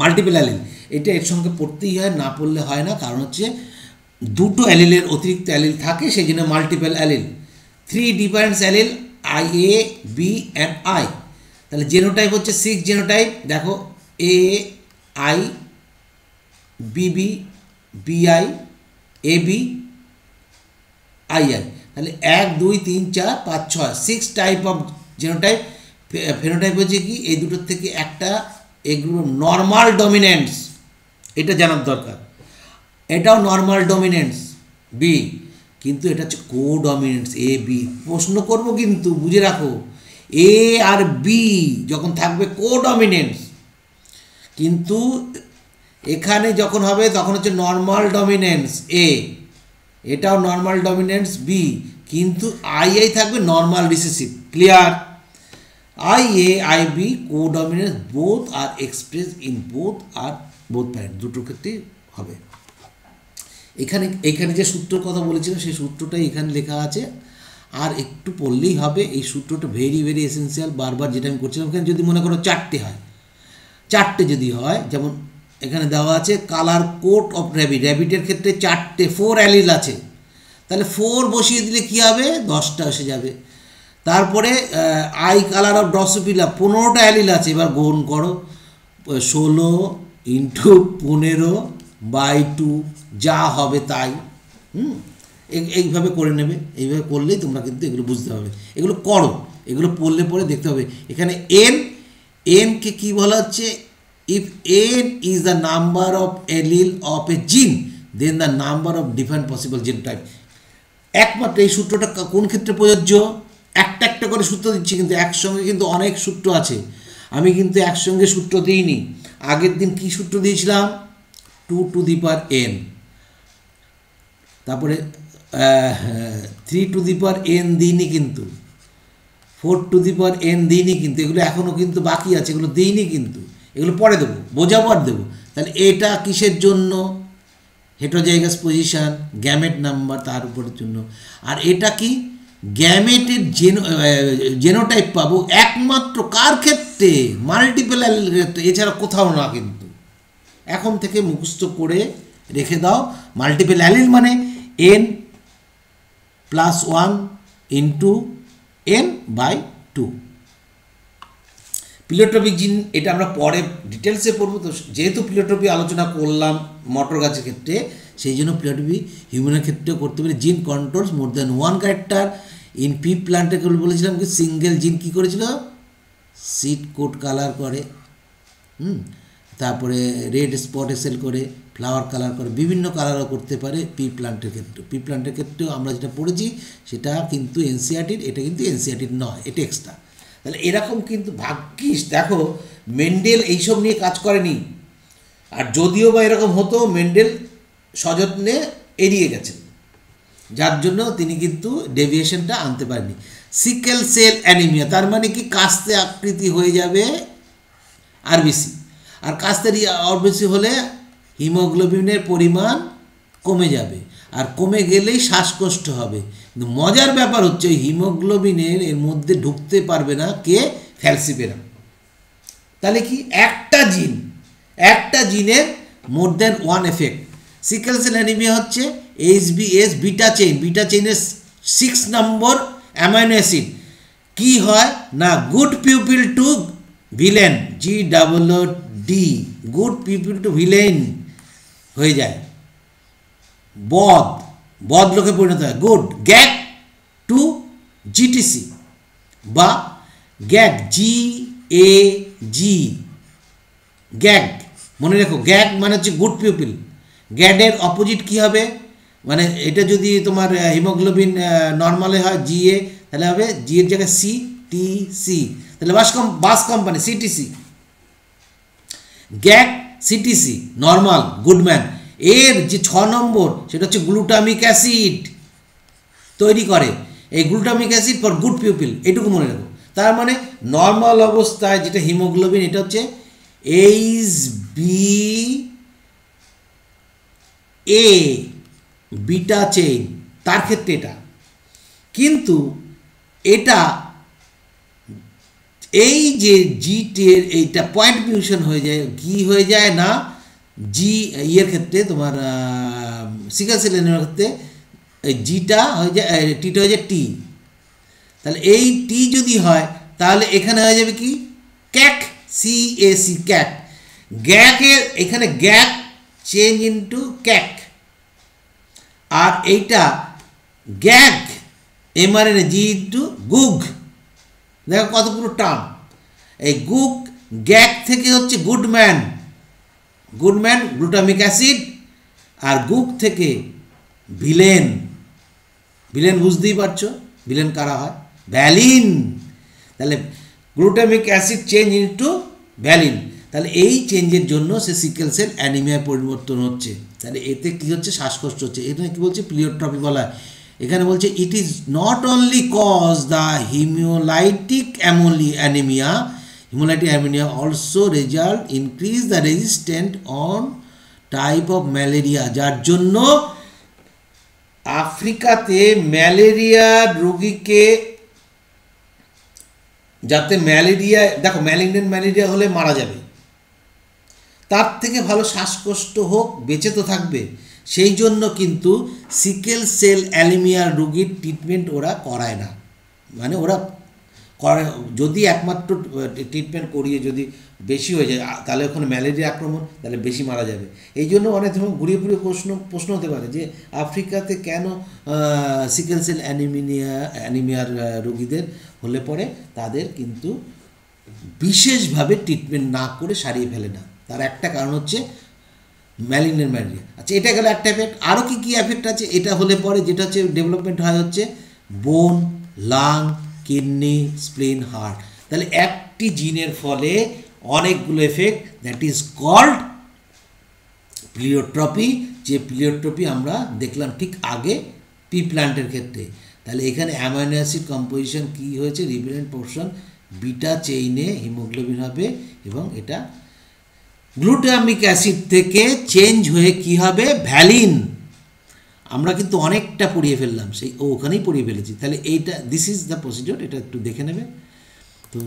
মাল্টিপল অ্যালিল, এটা এর সঙ্গে পড়তেই হয়, না পড়লে হয় না, কারণ হচ্ছে দুটো অ্যালিলের অতিরিক্ত অ্যালিল থাকে, সেই জন্য multiple allele. 3 different allele I A B and I. তাহলে জেনোটাইপ হচ্ছে 6 জেনোটাইপ, দেখো এ আই, বিবি, বিআই, এ বি, আই আই। তাহলে 1 2 3 4 5 6 6 টাইপ অফ জেনোটাইপ। ফেনোটাইপ হচ্ছে কি, এই দুটোর থেকে একটা, এগুলো নর্মাল ডমিনেন্স, এটা জানার দরকার। এটাও নর্মাল ডমিনেন্স বি, কিন্তু এটা হচ্ছে কোডমিনেন্স এ বি। প্রশ্ন করব কিন্তু বুঝে রাখো, এ আর বি যখন থাকবে কোডমিনেন্স, কিন্তু এখানে যখন হবে তখন হচ্ছে নর্মাল ডমিনেন্স এ, এটাও নর্মাল ডমিনেন্স বি, কিন্তু আই আই থাকবে normal recessive. Clear? I A I B codominance both are express in both parent, দুটোর ক্ষেত্রেই হবে। এখানে যে সূত্রের কথা বলেছিলাম সেই সূত্রটাই এখানে লেখা আছে, আর একটু পড়লেই হবে। এই সূত্রটা ভেরি ভেরি এসেন্সিয়াল। বারবার যেটা আমি করছিলাম, এখানে যদি মনে করো 4টে হয়, 4টে যদি হয়, যেমন এখানে দেওয়া আছে কালার কোট অফ র্যাবিট, র্যাবিটের ক্ষেত্রে 4টে 4 অ্যালিল আছে, তাহলে 4 বসিয়ে দিলে কী হবে? 10টা এসে যাবে। তারপরে আই কালার অফ ড্রসোফিলা, 15টা অ্যালিল আছে। এবার গ্রহণ করো 16 × 15/2, যা হবে তাই। এইভাবে করে নেবে, এইভাবে করলেই তোমরা কিন্তু এগুলো বুঝতে হবে। এগুলো করো, এগুলো পড়লে পরে দেখতে হবে। এখানে এনকে কী বলা হচ্ছে? If n is the number of allele of a gene, then the number of different possible genotype. একমাত্র এই সূত্রটা কোন ক্ষেত্রে প্রযোজ্য? একটা একটা করে সূত্র দিচ্ছি, কিন্তু একসঙ্গে কিন্তু অনেক সূত্র আছে। আমি কিন্তু একসঙ্গে সূত্র দিইনি। আগের দিন কি সূত্র দিয়েছিলাম? 2 to the power n, তারপরে 3 to the power n দিইনি, কিন্তু 4 to the power n দিইনি, কিন্তু এগুলো এখনও কিন্তু বাকি আছে, এগুলো দিইনি, কিন্তু এগুলো পরে দেবো, বোঝাবো আর দেবো। তাহলে এটা কিসের জন্য? হেটারোজাইগাস পজিশন, গ্যামেট নাম্বার, তার উপরের জন্য। আর এটা কি? গ্যামেটের জেনোটাইপ পাবো একমাত্র কার ক্ষেত্রে? মাল্টিপল অ্যালিলের ক্ষেত্রে, এছাড়া কোথাও না। কিন্তু এখন থেকে মুখস্থ করে রেখে দাও। মাল্টিপল অ্যালিল মানে n+1 ইন্টু n/2। প্লিওট্রপিক জিন এটা আমরা পরে ডিটেলসে পড়বো। তো যেহেতু প্লিওট্রপি আলোচনা করলাম মটর গাছের ক্ষেত্রে, সেই জন্য প্লিওট্রপি হিউম্যানের ক্ষেত্রেও করতে পারে। Gene controls more than one character in pea প্ল্যান্টে বলেছিলাম কি সিঙ্গেল জিন কী করেছিল, সিড কোট কালার করে, তারপরে রেড স্পট এসেল করে, ফ্লাওয়ার কালার করে, বিভিন্ন কালারও করতে পারে পি প্ল্যান্টের ক্ষেত্রে। পি প্ল্যান্টের ক্ষেত্রেও আমরা যেটা পড়েছি সেটা কিন্তু এনসিইআরটির, এটা কিন্তু এনসিইআরটির নয়, এটা এক্সট্রা। তাহলে এরকম কিন্তু ভাগ্যিস দেখো মেন্ডেল এইসব নিয়ে কাজ করেনি, আর যদিও বা এরকম হতো মেন্ডেল সযত্নে এড়িয়ে গেছেন, যার জন্য তিনি কিন্তু ডেভিয়েশনটা আনতে পারেননি। সিকেল সেল অ্যানিমিয়া তার মানে কি কাস্তে আকৃতি হয়ে যাবে আরবিসি, আর কাস্তের আরবিসি হলে হিমোগ্লোবিনের পরিমাণ কমে যাবে, আর কমে গেলেই শ্বাসকষ্ট হবে। কিন্তু মজার ব্যাপার হচ্ছে ওই হিমোগ্লোবিনের এর মধ্যে ঢুকতে পারবে না কে, ফ্যালসিপেরাম। তাহলে কি একটা জিনের more than one effect. Sickle cell anaemia হচ্ছে HbS বিটা চেইনের 6 নম্বর অ্যামাইনো অ্যাসিড কি হয় না good pupil to villain, GOOD, good pupil to villain হয়ে যায়, বদ লোকে পরিণত হয়। গুড গ্যাগ টু GTC বা গ্যাগ GAG, গ্যাগ মনে রেখো, গ্যাগ মানে হচ্ছে গুড পিউপিল। গ্যাডের অপোজিট কি হবে, মানে এটা যদি তোমার হিমোগ্লোবিন নর্মালে হয় GA, তাহলে হবে জি এর জায়গায় CTC, তাহলে bus company CTC, gag CTC normal Goodman. এর যে 6 নম্বর সেটা হচ্ছে গ্লুটামিক অ্যাসিড তৈরি করে, এই glutamic acid for good pupil, এটুকু মনে রাখো। তার মানে নর্মাল অবস্থায় যেটা হিমোগ্লোবিন এটা হচ্ছে HbA বিটা চেইন, তার ক্ষেত্রে এটা। কিন্তু এটা এই যে জিটের এইটা পয়েন্ট মিউশন হয়ে যায়, কি হয়ে যায় না ইয়ের ক্ষেত্রে তোমার সিকেল সেল অ্যানিমিয়ার ক্ষেত্রে এই জিটা হয়ে যায়, টিটা হয়ে যায় টি। তাহলে এই টি যদি হয় তাহলে এখানে হয়ে যাবে কি ক্যাক, CAC ক্যাক। গ্যাকের এখানে গ্যাক চেঞ্জ ইন্টু ক্যাক, আর এইটা গ্যাগ mRNA G ইন্টু গুগ। দেখো কত পুরো টার্ম। এই গুগ গ্যাগ থেকে হচ্ছে গুডম্যান গ্লুটামিক অ্যাসিড, আর গুগ থেকে ভিলেন বুঝতেই পারছো ভিলেন কারা হয়, ভ্যালিন। তাহলে glutamic acid change into valine, তাহলে এই চেঞ্জের জন্য সে সিকেল সেল অ্যানিমিয়ায় পরিবর্তন হচ্ছে। তাহলে এতে কি হচ্ছে, শ্বাসকষ্ট হচ্ছে। এখানে কি বলছে, প্লিওট্রপি বলা হয়। এখানে বলছে it is not only cause the haemolytic anaemia also result increase the resistant on type of malaria, যার জন্য আফ্রিকাতে ম্যালেরিয়া রোগীকে, যাতে ম্যালেরিয়া, দেখো ম্যালিগন্যান্ট ম্যালেরিয়া হলে মারা যাবে, তার থেকে ভালো শ্বাসকষ্ট হোক, বেঁচে তো থাকবে। সেই জন্য কিন্তু সিকেল সেল অ্যানিমিয়া রোগীর ট্রিটমেন্ট ওরা করায় না, মানে ওরা করে যদি একমাত্র ট্রিটমেন্ট করিয়ে যদি বেশি হয়ে যায় তাহলে ওখানে ম্যালেরিয়া আক্রমণ, তাহলে বেশি মারা যাবে। এই জন্য অনেক সময় ঘুরিয়ে ফুরিয়ে প্রশ্ন হতে পারে যে আফ্রিকাতে কেন সিকেল সেল অ্যানিমিয়ার রোগীদের হলে পরে তাদের কিন্তু বিশেষভাবে ট্রিটমেন্ট না করে সারিয়ে ফেলে না, তার একটা কারণ হচ্ছে ম্যালিগন্যান্ট ম্যালেরিয়া। আচ্ছা, এটা গেলে একটা এফেক্ট। আরও কী কী এফেক্ট আছে এটা হলে পরে, যেটা হচ্ছে ডেভেলপমেন্ট হয় হচ্ছে বোন, লাং, কিডনি, স্প্লিন, হার্ট। তাহলে একটি জিনের ফলে অনেকগুলো effect, that is called pleiotropy. যে প্লিওট্রপি আমরা দেখলাম ঠিক আগে পি প্ল্যান্টের ক্ষেত্রে। তাহলে এখানে অ্যামাইনো অ্যাসিড কম্পোজিশন কী হয়েছে, রিভেলেন্ট পোর্শন বিটা চেইনে হিমোগ্লোবিন হবে, এবং এটা গ্লুটামিক অ্যাসিড থেকে চেঞ্জ হয়ে কি হবে, ভ্যালিন। আমরা কিন্তু অনেকটা পড়িয়ে ফেললাম, সেই ওখানেই পড়িয়ে ফেলেছি। তাহলে এইটা দিস ইজ দ্য প্রসিডিওর, এটা একটু দেখে নেবে। তো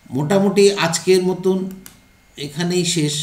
মোটামুটি আজকের মতন এখানেই শেষ।